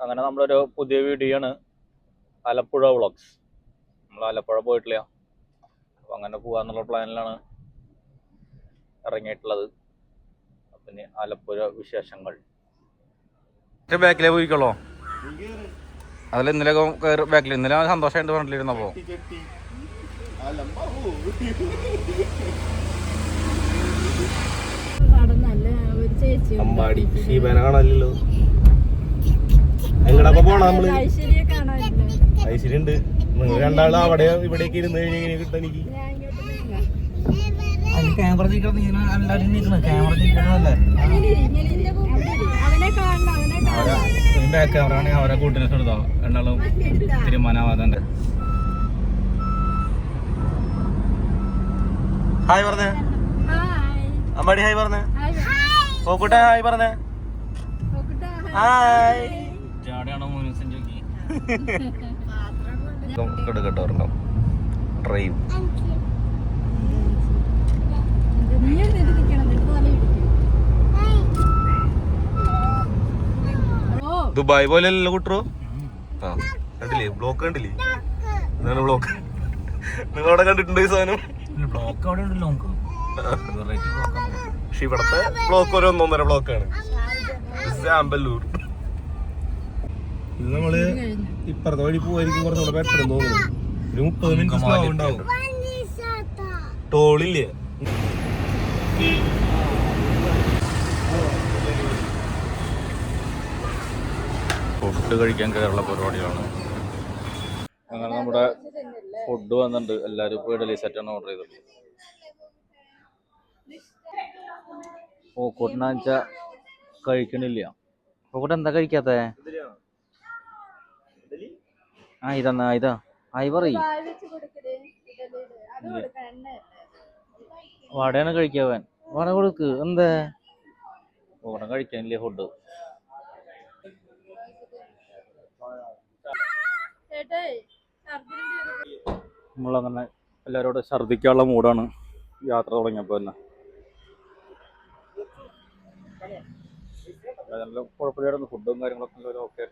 അങ്ങനെ നമ്മളൊരു പുതിയ വീഡിയോ ആണ് ആലപ്പുഴ വ്ളോഗ്സ്. നമ്മൾ ആലപ്പുഴ പോയിട്ടില്ല, അപ്പോൾ അങ്ങനെ പോകാന്നുള്ള പ്ലാനിലാണ് ഇറങ്ങിയിട്ടുള്ളത്. പിന്നെ ആലപ്പുഴ വിശേഷങ്ങൾ ബാക്കിലേ പോയിക്കോളോ. അതിൽ ഇന്നലെ ബാക്കിൽ ഇന്നലെ സന്തോഷമായിട്ട് പറഞ്ഞിട്ടിരുന്നപ്പോ അമ്പാടി ശീബനെ കാണാനില്ലല്ലോ. എങ്ങടൊക്കെ പോണ നമ്മള്? ഐശ്വര്യ ഉണ്ട്. നിങ്ങൾ രണ്ടാളും അവിടെ ഇവിടേക്ക് ഇരുന്ന് കഴിഞ്ഞാൽ കിട്ടാൻ എനിക്ക് ക്യാമറ ബാക്ക് ക്യാമറ ആണെങ്കിൽ അവരെ കൂട്ടിനെ എടുത്തോ. രണ്ടാളും തീരുമാനമാവാതെ. ഹായ് പറഞ്ഞേ അമ്പാടി. ഹായ് പറഞ്ഞേ പോക്കൂട്ട. ഹായ് പറഞ്ഞേ. ഹായ് ചാടിയാണോ മോനൂസൻ ചോക്കി കേട്ടോ ഡ്രൈവ്. ദുബായ് പോലെയല്ലോ കുട്ടറോ. ആ കണ്ടില്ലേ ബ്ലോക്ക് കണ്ടില്ലേ? എന്താണ് ബ്ലോക്ക്? നിങ്ങൾ അവിടെ കണ്ടിട്ടുണ്ടോ ഈ സാധനം? ബ്ലോക്ക് അവിടെ ഉണ്ടല്ലോ. പക്ഷെ ഇവിടത്തെ ബ്ലോക്ക് ഒരു 1.5 ബ്ലോക്കാണ്. ആമ്പല്ലൂർ. ഇത് നമ്മള് ഇപ്പുറത്തെ വഴി പോവായിരിക്കും കുറച്ചുകൂടെ ബെറ്റർ തോന്നുന്നു. ഒരു 30 മിനിറ്റ് സ്ലോ ഉണ്ടാവും. ടോളില്ലേ? ഫുഡ് കഴിക്കാൻ കയറുള്ള പരിപാടിയാണ്. അങ്ങനെ നമ്മുടെ ഫുഡ് വന്നിട്ടുണ്ട്. എല്ലാവരും ഇപ്പോൾ ഇഡലി സെറ്റാണ് ഓർഡർ ചെയ്തത്. പോക്കൂട്ടിനാച്ച കഴിക്കണില്ല. പോക്കൂട്ട് എന്താ കഴിക്കാത്ത? ആ ഇതെന്നാ ഇതാ ആയി പറയും. വടയാണ് കഴിക്കാവൻ. വട കൊടുക്ക്. എന്താ വട കഴിക്കാനില്ലേ ഫുഡ്? നമ്മളങ്ങനെ എല്ലാവരോടും ഛർദ്ദിക്കാനുള്ള മൂടാണ് യാത്ര തുടങ്ങിയപ്പോൾ തന്നെ. നല്ല കുഴപ്പമില്ലായിരുന്നു. ഫുഡും കാര്യങ്ങളൊക്കെ ഓക്കെ.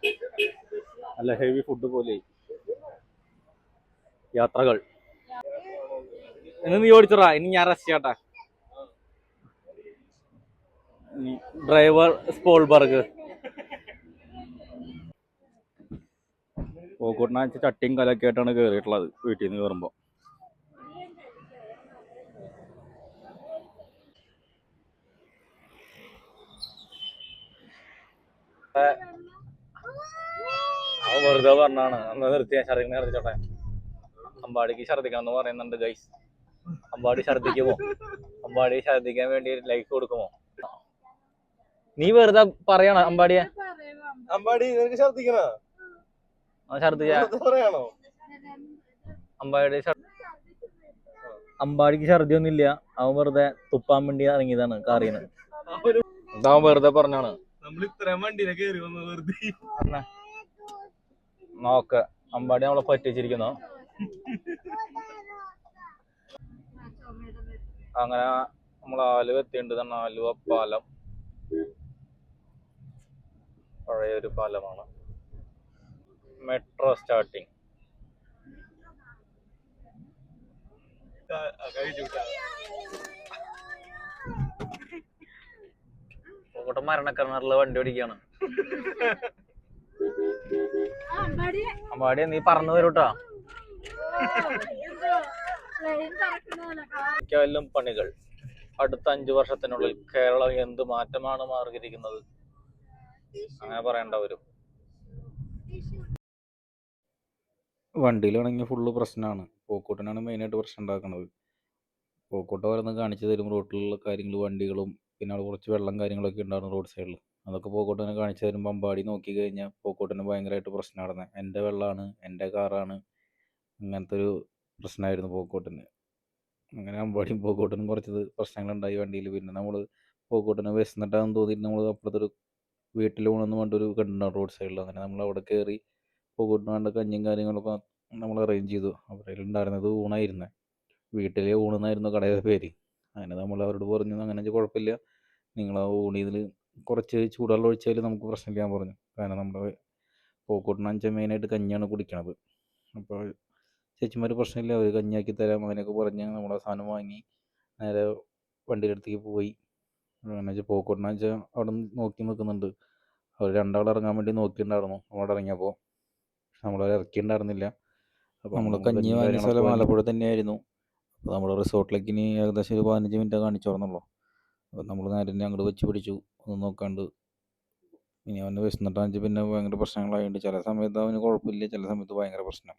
നല്ല ഹെവി ഫുഡ് പോലെ യാത്രകൾ. നീ ഓടിച്ചറാ, ഇനി ഞാൻ റെസ്റ്റ് ചെയ്യട്ടെ. ഡ്രൈവർ സ്പോൾബർഗ്. പോക്കൂട്ടിനാഴ്ച ചട്ടിയും കലൊക്കെ ആയിട്ടാണ് കയറിയിട്ടുള്ളത് വീട്ടിൽ നിന്ന് കയറുമ്പോൾ. വെറുതെ പറഞ്ഞാണ് അന്ന് നിർത്തിയാ ഛർദിക്കാൻ ഛർദിച്ചോട്ടെ. അമ്പാടിക്ക് ഛർദിക്കണം എന്ന് പറയുന്നുണ്ട് ഗൈസ്. അമ്പാടി ഛർദിക്കുമോ? അമ്പാടി ഛർദിക്കാൻ വേണ്ടി ലൈക്ക് കൊടുക്കുമോ? നീ വെറുതെ പറയണ അമ്പാടിയെ? അമ്പാടി നിനക്ക് ഛർദിക്കണോ? ഛർദിയാണോ? അമ്പാടിക്ക് ഛർദിയൊന്നും ഇല്ല. അവൻ വെറുതെ തുപ്പാൻ വേണ്ടി ഇറങ്ങിയതാണ് കാറിന്ന്. ഇതാവൻ വെറുതെ പറഞ്ഞാണ്. നോക്ക് അമ്പാടി നമ്മളെ പറ്റിച്ചിരിക്കുന്നു. അങ്ങനെ നമ്മൾ ആലുവ എത്തിയിട്ടുണ്ട്. തന്നെ ആലുവ പാലം പഴയൊരു പാലമാണ്. Metro starting. പോകട്ടെ മരണക്കരണറില് വണ്ടി ഓടിക്കാണ്. അമ്പാടി നീ പറന്നു വരൂട്ടാ. പണികൾ അടുത്ത 5 വർഷത്തിനുള്ളിൽ കേരളം എന്ത് മാറ്റമാണ് മാറിയിരിക്കുന്നത് അങ്ങനെ പറയേണ്ട വരും. വണ്ടിയിലാണെങ്കിൽ ഫുള്ള് പ്രശ്നമാണ്. പോക്കൂട്ടിനാണ് മെയിനായിട്ട് പ്രശ്നം ഉണ്ടാക്കുന്നത്. പോക്കൂട്ട ഓരോന്ന് കാണിച്ചു തരും റോട്ടിലുള്ള കാര്യങ്ങൾ, വണ്ടികളും പിന്നെ അവിടെ കുറച്ച് വെള്ളം കാര്യങ്ങളൊക്കെ ഉണ്ടായിരുന്നു റോഡ് സൈഡിൽ. അതൊക്കെ പോക്കൂട്ടിനെ കാണിച്ചു തരുമ്പോൾ അമ്പാടി നോക്കി കഴിഞ്ഞാൽ പോക്കൂട്ടിന് ഭയങ്കരമായിട്ട് പ്രശ്നം നടന്നത്. എൻ്റെ വെള്ളമാണ്, എൻ്റെ കാറാണ്, അങ്ങനത്തെ ഒരു പ്രശ്നമായിരുന്നു പോക്കൂട്ടിന്. അങ്ങനെ അമ്പാടിയും പോക്കൂട്ടിനും കുറച്ച് പ്രശ്നങ്ങളുണ്ടായി വണ്ടിയിൽ. പിന്നെ നമ്മൾ പോക്കൂട്ടിന് വിശന്നിട്ടാന്ന് തോന്നിയിട്ട് നമ്മൾ അപ്പുറത്തൊരു വീട്ടിൽ ഊണെന്ന് പറഞ്ഞൊരു കണ്ടുണ്ടാവും റോഡ് സൈഡിൽ. അങ്ങനെ നമ്മൾ അവിടെ കയറി പോക്കൂട്ടിന് വേണ്ട കഞ്ഞിയും കാര്യങ്ങളൊക്കെ നമ്മൾ അറേഞ്ച് ചെയ്തു. അവിടെ ഉണ്ടായിരുന്നത് ഊണായിരുന്നത്. വീട്ടിലെ ഊണെന്നായിരുന്നു കടയുടെ പേര്. അങ്ങനെ നമ്മൾ അവരോട് പറഞ്ഞു അങ്ങനെ കുഴപ്പമില്ല, നിങ്ങൾ ആ ഊണിൽ കുറച്ച് ചൂടുവെള്ളം ഒഴിച്ചാൽ നമുക്ക് പ്രശ്നമില്ല പറഞ്ഞു. കാരണം നമ്മുടെ പോക്കൂട്ടനാന്ന് വെച്ചാൽ മെയിനായിട്ട് കഞ്ഞിയാണ് കുടിക്കണത്. അപ്പോൾ ചേച്ചിമാർ പ്രശ്നമില്ല, അവർ കഞ്ഞിയാക്കി തരാം അങ്ങനെയൊക്കെ പറഞ്ഞ് നമ്മളെ സാധനം വാങ്ങി നേരെ വണ്ടിയുടെ അടുത്തേക്ക് പോയി. എന്ന് വെച്ചാൽ പോക്കൂട്ടനാന്ന് വെച്ചാൽ അവിടെ നിന്ന് നോക്കി നിൽക്കുന്നുണ്ട്. അവർ രണ്ടാൾ ഇറങ്ങാൻ വേണ്ടി നോക്കിയിട്ടുണ്ടായിരുന്നു അവിടെ ഇറങ്ങിയപ്പോൾ, നമ്മളെ ഇറക്കിയിട്ടുണ്ടായിരുന്നില്ല. അപ്പോൾ നമ്മൾ കഞ്ഞി വാങ്ങിയ സ്ഥലം ആലപ്പുഴ തന്നെയായിരുന്നു. അപ്പോൾ നമ്മൾ റിസോർട്ടിലേക്ക് ഇനി ഏകദേശം ഒരു 15 മിനിറ്റ് കാണിച്ചോർന്നുള്ളൂ. അപ്പോൾ നമ്മൾ നേരെ അങ്ങോട്ട് വെച്ച് പിടിച്ചു ഒന്നും നോക്കാണ്ട്. ഇനി അവന് വിശന്നിട്ടാണെന്ന് വെച്ചാൽ പിന്നെ ഭയങ്കര പ്രശ്നങ്ങളായതുകൊണ്ട് ചില സമയത്ത് അവന് കുഴപ്പമില്ല, ചില സമയത്ത് ഭയങ്കര പ്രശ്നം.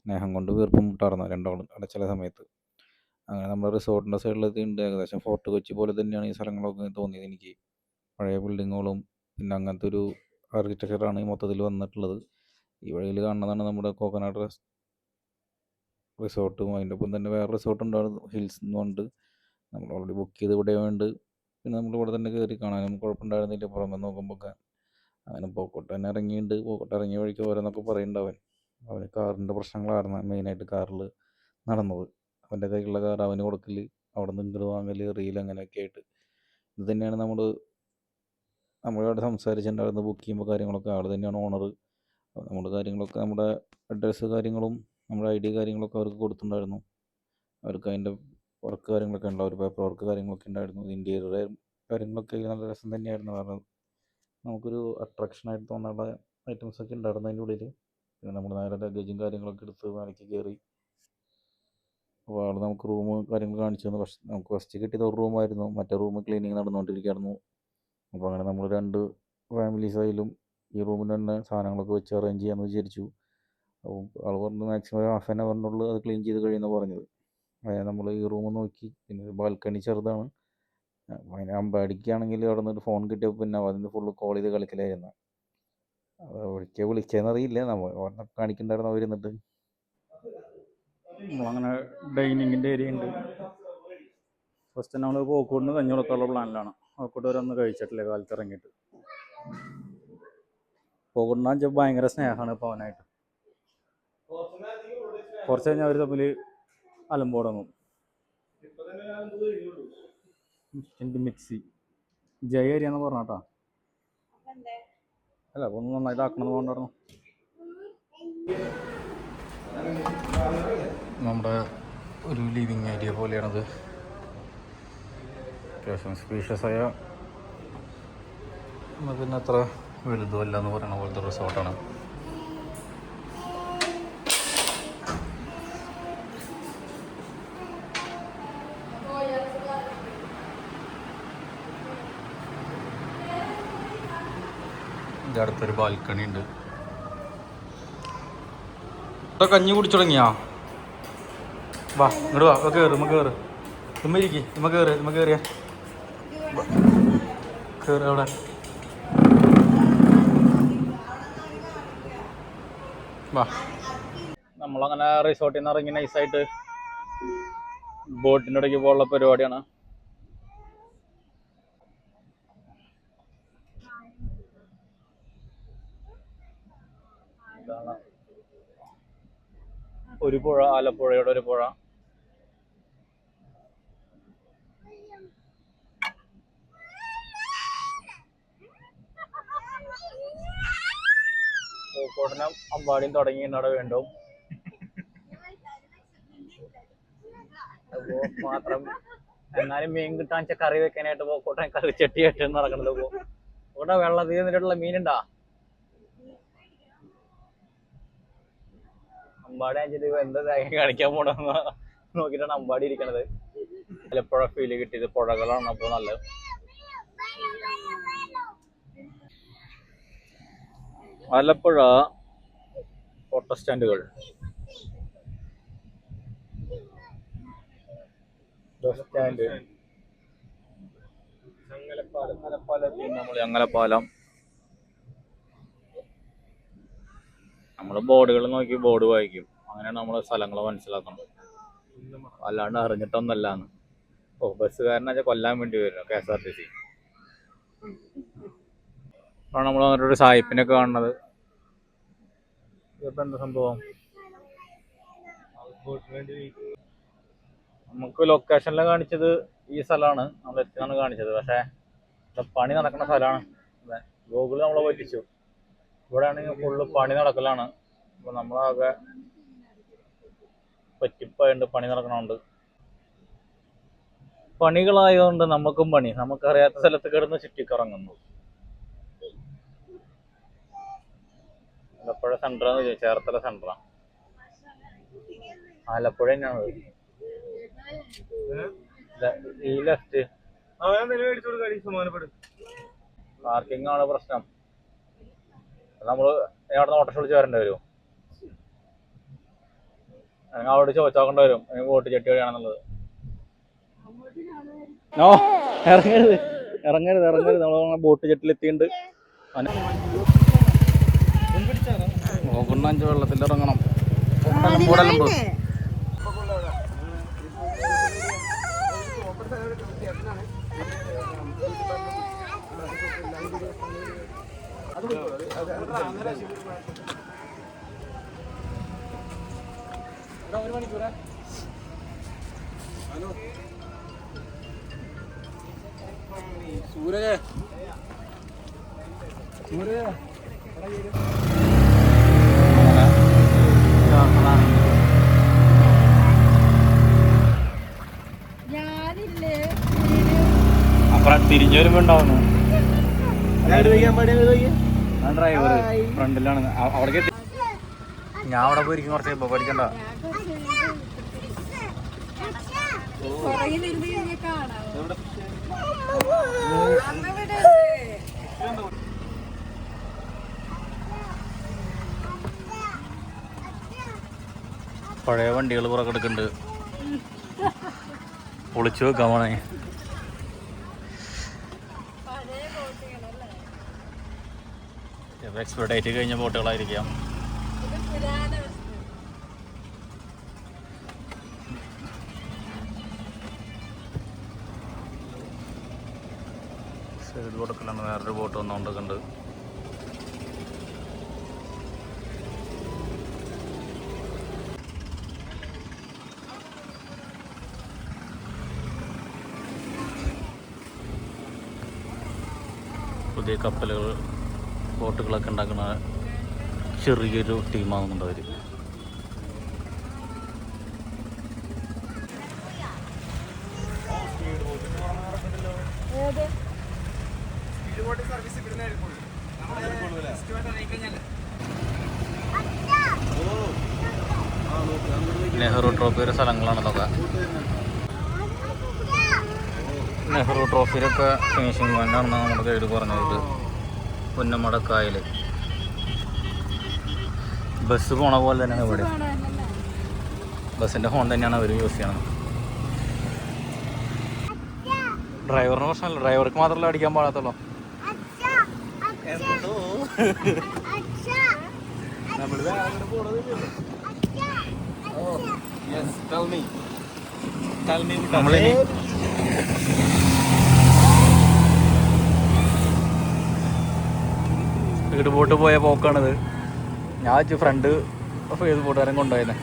സ്നേഹം കൊണ്ട് വീർപ്പം മുട്ടാർന്നു രണ്ടാളും അവിടെ ചില സമയത്ത്. അങ്ങനെ നമ്മൾ റിസോർട്ടിൻ്റെ സൈഡിലെത്തിയിട്ടുണ്ട്. ഏകദേശം ഫോർട്ട് കൊച്ചി പോലെ തന്നെയാണ് ഈ സ്ഥലങ്ങളൊക്കെ തോന്നിയത് എനിക്ക്. പഴയ ബിൽഡിങ്ങുകളും പിന്നെ അങ്ങനത്തെ ഒരു ആർക്കിടെക്ചറാണ് ഈ മൊത്തത്തിൽ വന്നിട്ടുള്ളത്. ഈ വഴിയിൽ കാണുന്നതാണ് നമ്മുടെ കോക്കനാട് റിസോർട്ടും. അതിൻ്റെ ഒപ്പം തന്നെ വേറെ റിസോർട്ട് ഉണ്ടായിരുന്നു, ഹിൽസ് എന്ന് പറഞ്ഞിട്ട്. നമ്മൾ ഓൾറെഡി ബുക്ക് ചെയ്ത് ഇവിടെ ഉണ്ട്. പിന്നെ നമ്മൾ ഇവിടെ തന്നെ കയറി കാണാനും കുഴപ്പമുണ്ടായിരുന്നില്ല പുറമെ നോക്കുമ്പോൾ. അങ്ങനെ പോക്കോട്ട് തന്നെ ഇറങ്ങിയിട്ടുണ്ട്. പോക്കോട്ട് ഇറങ്ങിയ വഴിക്ക് ഓരോന്നൊക്കെ പറയുന്നുണ്ടാവൻ. അവന് കാറിൻ്റെ പ്രശ്നങ്ങളായിരുന്നു മെയിനായിട്ട് കാറിൽ നടന്നത്. അവൻ്റെ കയ്യിലുള്ള കാർ അവന് കൊടുക്കൽ, അവിടെ നിന്ന് ഇങ്ങോട്ട് വാങ്ങൽ, റീൽ അങ്ങനെയൊക്കെ ആയിട്ട്. ഇത് തന്നെയാണ് നമ്മളവിടെ സംസാരിച്ചിട്ടുണ്ടായിരുന്നത്. ബുക്ക് ചെയ്യുമ്പോൾ കാര്യങ്ങളൊക്കെ ആൾ തന്നെയാണ് ഓണർ. നമ്മുടെ കാര്യങ്ങളൊക്കെ, നമ്മുടെ അഡ്രസ്സ് കാര്യങ്ങളും നമ്മുടെ ID കാര്യങ്ങളൊക്കെ അവർക്ക് കൊടുത്തിട്ടുണ്ടായിരുന്നു. അവർക്ക് അതിൻ്റെ വർക്ക് കാര്യങ്ങളൊക്കെ ഉണ്ടാവും, ഒരു പേപ്പർ വർക്ക് കാര്യങ്ങളൊക്കെ ഉണ്ടായിരുന്നു. ഇൻറ്റീരിയർ കാര്യങ്ങളൊക്കെ നല്ല രസം തന്നെയായിരുന്നു. കാരണം നമുക്കൊരു അട്രാക്ഷനായിട്ട് തോന്നാനുള്ള ഐറ്റംസൊക്കെ ഉണ്ടായിരുന്നു അതിൻ്റെ ഉള്ളിൽ. പിന്നെ നമ്മൾ നേരെ ലഗേജും കാര്യങ്ങളൊക്കെ എടുത്ത് മേലേക്ക് കയറി. അപ്പോൾ ആൾ നമുക്ക് റൂം കാര്യങ്ങൾ കാണിച്ചു തന്നു. പക്ഷേ നമുക്ക് ഫസ്റ്റ് കിട്ടിയത് ഒരു റൂമായിരുന്നു, മറ്റേ റൂം ക്ലീനിങ് നടന്നുകൊണ്ടിരിക്കുകയായിരുന്നു. അപ്പോൾ അങ്ങനെ നമ്മൾ 2 ഫാമിലീസായാലും ഈ റൂമിൽ തന്നെ സാധനങ്ങളൊക്കെ വെച്ച് അറേഞ്ച് ചെയ്യാമെന്ന് വിചാരിച്ചു. അപ്പോൾ ആൾ പറഞ്ഞു മാക്സിമം 1/2 അവറിനുള്ളിൽ അത് ക്ലീൻ ചെയ്ത് കഴിയുമെന്നാണ് പറഞ്ഞത്. അതായത് നമ്മൾ ഈ റൂം നോക്കി. പിന്നെ ബാൽക്കണി ചെറുതാണ്. അതിന് അമ്പാടിക്കാണെങ്കിൽ അവിടെ നിന്നൊരു ഫോൺ കിട്ടിയപ്പോൾ പിന്നെ അതിന് ഫുള്ള് കോൾ ചെയ്ത് കളിക്കലായിരുന്നു. ഒരിക്കൽ വിളിച്ചതെന്നറിയില്ല, നമ്മൾ കാണിക്കണ്ടായിരുന്നു അവർ എന്നിട്ട്. നമ്മളങ്ങനെ ഡൈനിങ്ങിൻ്റെ ഏരിയ ഉണ്ട്. ഫസ്റ്റ് നമ്മൾ കോഴിക്കോടിന് കഞ്ഞി കൊടുക്കാനുള്ള പ്ലാനിലാണ്. കോഴിക്കോട് വരെ ഒന്നും കഴിച്ചിട്ടില്ല കാലത്ത് ഇറങ്ങിയിട്ട്. കോഴിക്കോടിനാന്ന് വെച്ചാൽ ഭയങ്കര സ്നേഹമാണ് ഇപ്പോൾ അവനായിട്ട്. കുറച്ച് കഴിഞ്ഞാൽ അവർ തമ്മിൽ അലമ്പ് തുടങ്ങും. മിക്സി ജയ ഏരിയ എന്ന് പറഞ്ഞാട്ടാ. അല്ല അപ്പോൾ ഒന്ന് നന്നായിട്ട് ആക്കണമെന്ന് പറഞ്ഞിരുന്നു. നമ്മുടെ ഒരു ലിവിങ് ഏരിയ പോലെയാണത്. അത്യാവശ്യം സ്പീഷ്യസായ, പിന്നെ അത്ര വലുതുമല്ല എന്ന് പറയുന്ന പോലത്തെ റിസോർട്ടാണ്. ഇതിൻ്റെ അടുത്തൊരു ബാൽക്കണി ഉണ്ട്. കഞ്ഞി കുടിച്ചു തുടങ്ങിയാ? വാ ഇങ്ങോട്ട് വാ, കയറ് കയറ്, ഇമ്മ ഇരിക്കും, ഇമ്മ കയറിയ കയറി അവിടെ. വാ. നമ്മളങ്ങനെ റിസോർട്ടിൽ നിന്ന് ഇറങ്ങി നൈസായിട്ട് ബോട്ടിൻ്റെ ഇടയ്ക്ക് പോലുള്ള പരിപാടിയാണ്. ഇതാണ് ഒരു പുഴ, ആലപ്പുഴയുടെ ഒരു പുഴ. കോഴിക്കോടിനും അമ്പാടിയും തുടങ്ങി എന്നോട് വേണ്ടും. അപ്പോൾ മാത്രം എന്നാലും മീൻ കിട്ടാൻ വെച്ചാൽ കറി വെക്കാനായിട്ട് പോക്കോട്ടെ കറി ചട്ടിയായിട്ട് നടക്കണത്. ഇവിടെ വെള്ളത്തിൽ നിന്നിട്ടുള്ള മീനുണ്ടാ? അമ്പാടി അഞ്ചിട്ട് എന്താ കാണിക്കാൻ പോണെന്ന് നോക്കിയിട്ടാണ് അമ്പാടി ഇരിക്കണത്. ആലപ്പുഴ ഫീല് കിട്ടിയത് പുഴകളാണ് അപ്പോൾ നല്ലത്. ആലപ്പുഴ ഓട്ടോ സ്റ്റാൻഡുകൾ, ബസ് സ്റ്റാൻഡ്, ഞങ്ങലപ്പാലം. നമ്മൾ ബോർഡുകൾ നോക്കി ബോർഡ് വായിക്കും, അങ്ങനെയാണ് നമ്മൾ സ്ഥലങ്ങൾ മനസ്സിലാക്കണം. അല്ലാണ്ട് അറിഞ്ഞിട്ടൊന്നല്ലാന്ന്. ബസ്സുകാരനെ കൊല്ലാൻ വേണ്ടി വരുന്നു KSRTC. അപ്പോൾ നമ്മൾ വന്നിട്ടൊരു സായിപ്പിനൊക്കെ കാണുന്നത്. ഇതിപ്പോൾ എന്താ സംഭവം? നമുക്ക് ലൊക്കേഷനിൽ കാണിച്ചത് ഈ സ്ഥലമാണ്, നമ്മൾ എത്തിയാണ് കാണിച്ചത്. പക്ഷേ പണി നടക്കുന്ന സ്ഥലമാണ്. ഗൂഗിൾ നമ്മളെ പറ്റിച്ചു. ഇവിടെ ആണെങ്കിൽ ഫുള്ള് പണി നടക്കലാണ്. അപ്പോൾ നമ്മളാകെ പറ്റിപ്പായുണ്ട്, പണി നടക്കണോണ്ട്. പണികളായതുകൊണ്ട് നമുക്കും പണി, നമുക്കറിയാത്ത സ്ഥലത്ത് കിടന്ന് ചുറ്റിക്കറങ്ങുന്നു. ആലപ്പുഴ സെൻറ്ററാന്ന് ചോദിച്ചു, ചേർത്തല സെൻറ്ററാ. ആലപ്പുഴ തന്നെയാണ് ഈ ലെഫ്റ്റ്. പാർക്കിംഗ് ആണ് പ്രശ്നം. നമ്മള് അവിടെ ഓട്ടോ വിളിച്ച് വരേണ്ടി വരും, അല്ലെങ്കിൽ അവിടെ ചോദിച്ചോക്കേണ്ടി വരും ബോട്ട് ചെട്ടി വഴിയാണെന്നുള്ളത്. ഓ ഇറങ്ങരുത് ഇറങ്ങരുത് ഇറങ്ങരുത്, നമ്മൾ ബോട്ട് ചെട്ടിലെത്തിയിട്ടുണ്ട്. നോക്കുന്ന 5 വെള്ളത്തിൽ ഇറങ്ങണം. ഒരു മണിക്കൂറാ സൂരജ് അപ്പുറം തിരിഞ്ഞു വരുമ്പോ ഉണ്ടാവുന്നു. ഡ്രൈവർ ഫ്രണ്ടിലാണ്. അവിടേക്ക് ഞാൻ അവിടെ പോയിരിക്കും കുറച്ച് കഴിയുമ്പോ, പഠിക്കണ്ട. പഴയ വണ്ടികൾ പുറക്കെടുക്കുന്നുണ്ട്, പൊളിച്ചു വെക്കാൻ പോണേ. എക്സ്പയർ ഡേറ്റ് കഴിഞ്ഞ ബോട്ടുകളായിരിക്കാം. സൈഡ് ബോട്ടൊക്കെയാണ്, വേറൊരു ബോട്ട് വന്നുകൊണ്ടൊക്കെയുണ്ട്. പുതിയ കപ്പലുകൾ ബോട്ടുകളൊക്കെ ഉണ്ടാക്കുന്ന ചെറിയൊരു ടീമാകുന്നുണ്ട് അവർ. നെഹ്റു ട്രോഫിയുടെ സ്ഥലങ്ങളാണെന്നൊക്കെ. നെഹ്റു ട്രോഫിയിലൊക്കെ ഫിനിഷിംഗ് പോയിന്റാണെന്നാണ് നമ്മുടെ ഗൈഡ് പറഞ്ഞത്. പുന്നമടക്കായൽ ബസ് പോണ പോലെ തന്നെയാണ് ഇവിടെ. ബസ്സിൻ്റെ ഹോൺ തന്നെയാണ് അവർ യൂസ് ചെയ്യണത്. ഡ്രൈവറിന് പ്രശ്നമല്ല, ഡ്രൈവർക്ക് മാത്രമല്ല അടിക്കാൻ പാടാത്തുള്ളൂ. നമ്മളിനി സ്പീഡ് ബോട്ട് പോയ പോക്കാണിത്. ഞാൻ വെച്ച് ഫ്രണ്ട് ഫേസ് ബോട്ടുകാരൻ കൊണ്ടുപോയത്.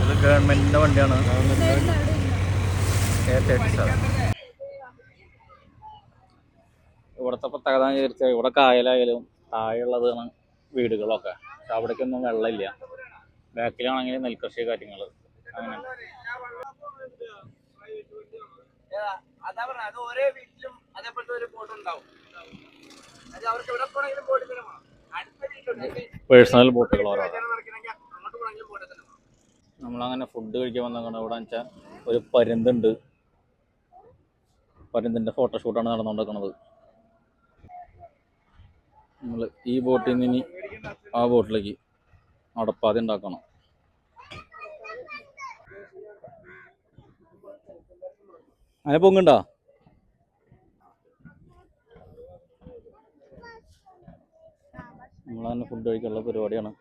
ഇത് ഗവൺമെന്റിന്റെ വണ്ടിയാണ്. ഇവിടുത്തെ പ്രത്യേകത വിചാരിച്ചാൽ ഇവിടെ കായലായാലും താഴെയുള്ളതാണ് വീടുകളൊക്കെ. പക്ഷെ അവിടേക്കൊന്നും വെള്ളമില്ല. ബാക്കിലാണെങ്കിൽ നെൽകൃഷി കാര്യങ്ങൾ അങ്ങനെ. പേഴ്സണൽ ബോട്ടുകൾ ഓരോ. നമ്മളങ്ങനെ ഫുഡ് കഴിക്കാൻ വന്നതാണ്. ഇവിടെ വെച്ചാൽ ഒരു പരുന്തുണ്ട്. പരുന്തിൻ്റെ ഫോട്ടോഷൂട്ടാണ് നടന്നുകൊണ്ടിരിക്കുന്നത്. നമ്മൾ ഈ ബോട്ടിൽ നിന്ന് ഇനി ആ ബോട്ടിലേക്ക് അടപ്പാതി ഉണ്ടാക്കണം. അങ്ങനെ പൊങ്ങുണ്ടോ? നമ്മളങ്ങനെ ഫുഡ് കഴിക്കാനുള്ള പരിപാടിയാണ്.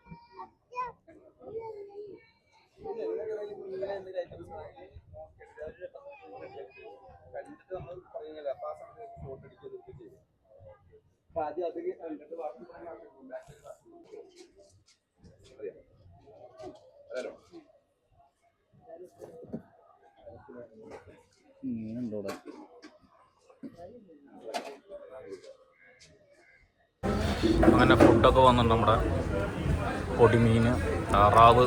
മീനുണ്ട് ഇവിടെ. അങ്ങനെ ഫുഡൊക്കെ വന്നിട്ടുണ്ട്. നമ്മുടെ പൊടിമീൻ, താറാവ്,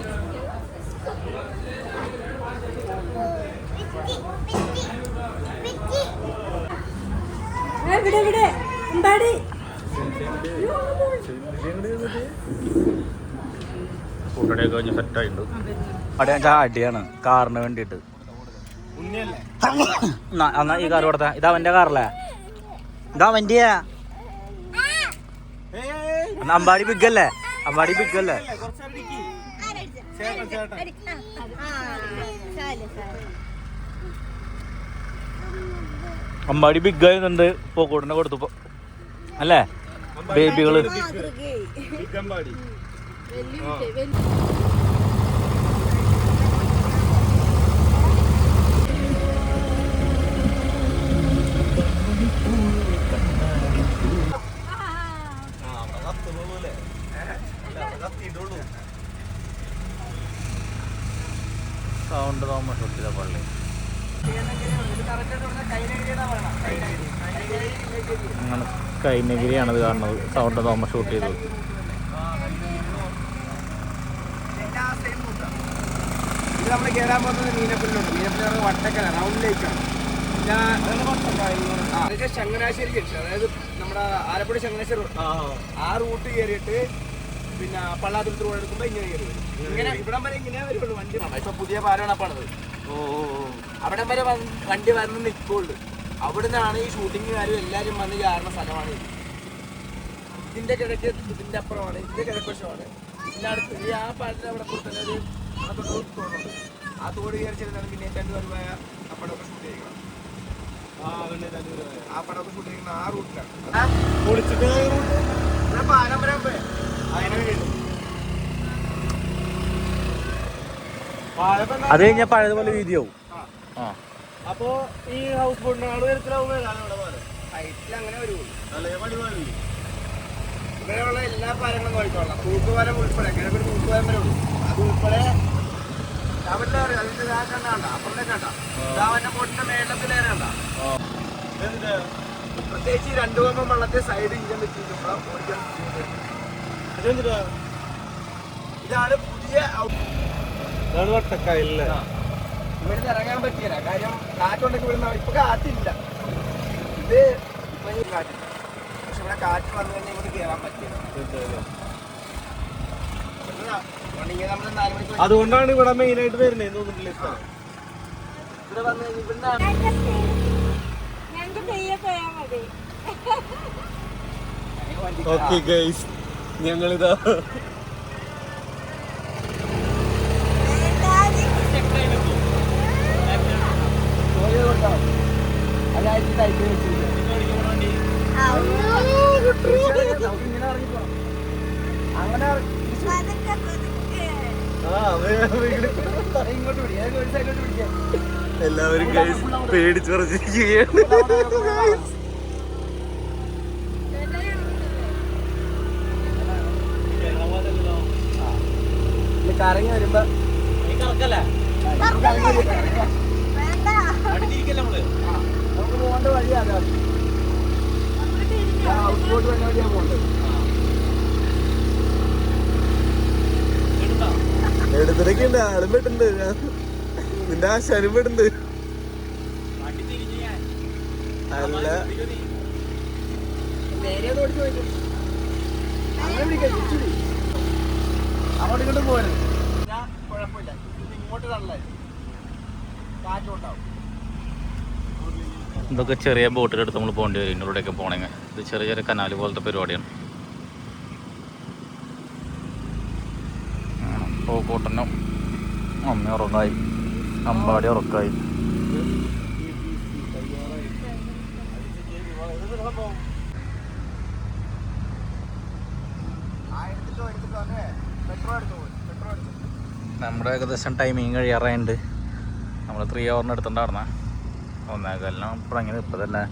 ഫുഡടിയൊക്കെ കഴിഞ്ഞ് സെറ്റായിട്ടുണ്ട്. അടിയാണ് കാറിന് വേണ്ടിയിട്ട്. എന്നാ ഈ കാർ കൊടുത്ത ഇതാ അവൻ്റെ കാറല്ലേ, ഇതാ അവൻ്റെ അമ്പാടി ബിഗല്ലേ, അമ്പാടി ബിഗല്ലേ. അമ്പാടി ബിഗ് ആയിരുന്നുണ്ട്, പോക്കോട്ടിനെ കൊടുത്തു അല്ലേ ബേബികള്. സൗണ്ട് തോമസ് പള്ളി അങ്ങനെ കൈനഗിരിയാണത് കാണുന്നത്. സൗണ്ട് തോമസ് ഷൂട്ട് ചെയ്തത്. ഇത് നമ്മൾ കയറാൻ പോകുന്നത് മീനപ്പുല്ലുണ്ട്. മീനപ്പുല്ല് വട്ടക്കല റൗണ്ടിലേക്കാണ്. പിന്നെ ചങ്ങനാശ്ശേരി ജംഗ്ഷൻ, അതായത് നമ്മുടെ ആലപ്പുഴ ചങ്ങനാശ്ശേരി ആ റൂട്ട് കയറിയിട്ട് പിന്നെ പള്ളാതുരുത്ത് റോഡ് എടുക്കുമ്പോൾ ഇങ്ങനെ കയറി വരും. ഇങ്ങനെ ഇവിടം വരെ ഇങ്ങനെ വരുള്ളൂ വണ്ടി. ഇപ്പൊ പുതിയ പാലമാണ് പണത്. അവിടം വരെ വണ്ടി വന്ന് നിൽക്കുള്ളൂ. അവിടുന്നാണ് ഈ ഷൂട്ടിങ്ങുകാരും എല്ലാവരും വന്ന് കയറുന്ന സ്ഥലമാണ് ഇത്. ഇതിന്റെ കിഴക്ക് ഇതിന്റെ അപ്പുറമാണ്, ഇതിന്റെ കിഴക്കുവശമാണ്. ഇതിന്റെ അടുത്ത് ഈ ആ പാലത്തിന്റെ അവിടെ തന്നെ ഒരു തോടുണ്ട്. ആ തോട് കയറി ചെല്ലുന്നതാണ് പിന്നെ രണ്ടുപേരുമായ ആ പടമൊക്കെ ഷൂട്ട് ചെയ്യണം. ആ പടമൊക്കെ ഷൂട്ട് ചെയ്യുന്ന ആ റൂട്ടിലാണ്. പാലം വരാൻ പോയ അത് കഴിഞ്ഞാൽ പഴയതുപോലെ വീതിയാവും. അപ്പോ ഈ ഹൗസ് ബോട്ടിനാള് ഹൈറ്റിൽ അങ്ങനെ വരുള്ളൂ. ഇവിടെയുള്ള എല്ലാ പാലങ്ങളും നോക്കിക്കോളാം. തൂക്കുപാലം ഉൾപ്പെടെ കിഴക്കൊരു തൂക്കുപാലം വരെ ഉള്ളൂ. അത് ഉൾപ്പെടെ അവിടെ അതിന്റെ കണ്ട അപ്പുറത്തെ കണ്ട ഇതാവന്റെ ബോട്ടിന്റെ മേളത്തിലേറെ കണ്ട. പ്രത്യേകിച്ച് ഈ 2 കൊമ്പം വെള്ളത്തെ സൈഡ് ഇഞ്ചൻ വെച്ചിട്ടുള്ള ഇതാണ് പുതിയ വട്ടക്കായല്ലേ. ഇവിടുന്ന് ഇറങ്ങാൻ പറ്റിയില്ല, കാര്യം കാറ്റുണ്ടെങ്കിൽ ഇവിടുന്ന് ഇപ്പൊ കാറ്റില്ല. ഇത് ഇപ്പൊ കാറ്റില്ല, പക്ഷെ ഇവിടെ കാറ്റ് വന്നു കഴിഞ്ഞാൽ ഇങ്ങോട്ട് കയറാൻ പറ്റില്ല. അതുകൊണ്ടാണ് ഇവിടെ മെയിൻ ആയിട്ട് വരുന്നത് തോന്നുന്നില്ല. ഇവിടെ വന്നു കഴിഞ്ഞാൽ ഇവിടുന്ന് ഓക്കെ ഗൈസ്, ഞങ്ങളിതാ അങ്ങനെ എല്ലാവരും പേടിച്ചു പറഞ്ഞിരിക്കുകയാണ്. കറങ്ങി വരുമ്പോ നമുക്ക് പോകേണ്ട വഴി അതാണ്. ഹൗസ് ബോട്ട് തന്നെ വഴിയാ പോകേണ്ടത്. എടുത്തിടക്കുണ്ട്, ആളും പെട്ടുണ്ട്, നിന്റെ ആശാനും പെട്ടുണ്ട്. അല്ല അങ്ങോട്ട് ഇങ്ങോട്ട് പോകരുത്. കുഴപ്പമില്ല, ഇങ്ങോട്ട് തള്ളേ കാറ്റുണ്ടാവും. ഇതൊക്കെ ചെറിയ ബോട്ടിലെടുത്ത് നമ്മൾ പോകേണ്ടി വരും ഇതിലൂടെയൊക്കെ പോകണമെങ്കിൽ. ഇത് ചെറിയ ചെറിയ കനാല് പോലത്തെ പരിപാടിയാണ്. പൂക്കോട്ടനും അമ്മ ഉറങ്ങായി, അമ്പാടി ഉറക്കായി. നമ്മുടെ ഏകദേശം ടൈമിങ് കഴിയാറായുണ്ട്. നമ്മൾ 3 hours എടുത്തിട്ടുണ്ടായിരുന്ന 1:15 ഇപ്പോഴങ്ങനെ ഇപ്പം തന്നെ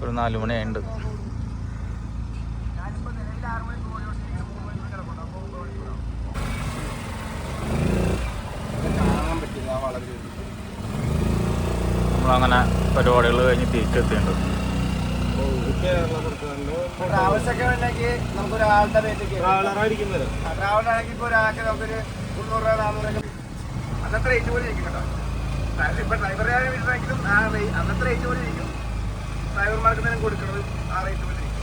ഒരു 4 മണിയായിട്ടുണ്ട്. നമ്മളങ്ങനെ പരിപാടികൾ കഴിഞ്ഞ് തിരിച്ചെത്തിയിട്ടുണ്ട്. ട്രാവൽസ് ഒക്കെ വേണമെങ്കിൽ നമുക്കൊരാളുടെ പേരിലേക്ക് ട്രാവലറായിരിക്കും ട്രാവലറാണെങ്കിൽ ഇപ്പോൾ ഒരാൾക്ക് നമുക്കൊരു 300 രൂപ 400 രൂപ അന്നത്തെ റേറ്റ് പോലെ ഇരിക്കും കേട്ടോ. ഇപ്പൊ ഡ്രൈവറെ വീട്ടിലെങ്കിലും അന്നത്തെ റേറ്റ് പോലെ ഇരിക്കും. ഡ്രൈവർമാർക്ക് തന്നെ കൊടുക്കുന്നത് ആ റേറ്റ് പോലെ ഇരിക്കും.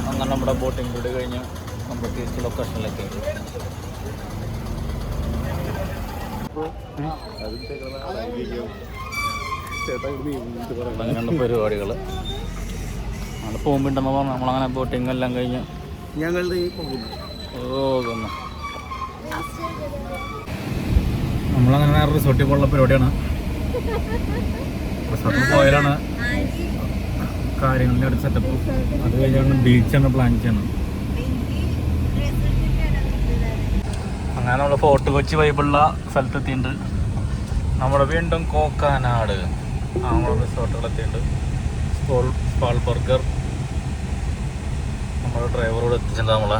അങ്ങനെ നമ്മുടെ ബോട്ടിംഗ് കൂടി കഴിഞ്ഞ് നമ്മൾ തിരിച്ച് ലൊക്കേഷനിലേക്ക് അങ്ങനെയാണ് പരിപാടികൾ. നമ്മൾ പോകുമ്പോണ്ടെന്ന് പറഞ്ഞാൽ നമ്മളങ്ങനെ ബോട്ടിംഗ് എല്ലാം കഴിഞ്ഞ് ഞങ്ങളുടെ പോകുന്നു. നമ്മളങ്ങനെ റിസോർട്ടിൽ പോലുള്ള പരിപാടിയാണ്. റിസോർട്ടിൽ പോയാലാണ് കാര്യങ്ങളുടെ അടുത്ത് സെറ്റപ്പ്. അത് കഴിഞ്ഞാണ് ബീച്ചാണ് പ്ലാൻ ചെയ്യുന്നത്. അങ്ങനെ നമ്മൾ ഫോർട്ട് കൊച്ചി വൈബുള്ള സ്ഥലത്തെത്തിയിട്ടുണ്ട്. നമ്മുടെ വീണ്ടും കോക്കാനാട് നമ്മുടെ റിസോർട്ടുകളെത്തിയിട്ടുണ്ട്. സ്പാൾ ബർഗർ നമ്മുടെ ഡ്രൈവറോട് എത്തിച്ചിട്ടുണ്ട് നമ്മളെ.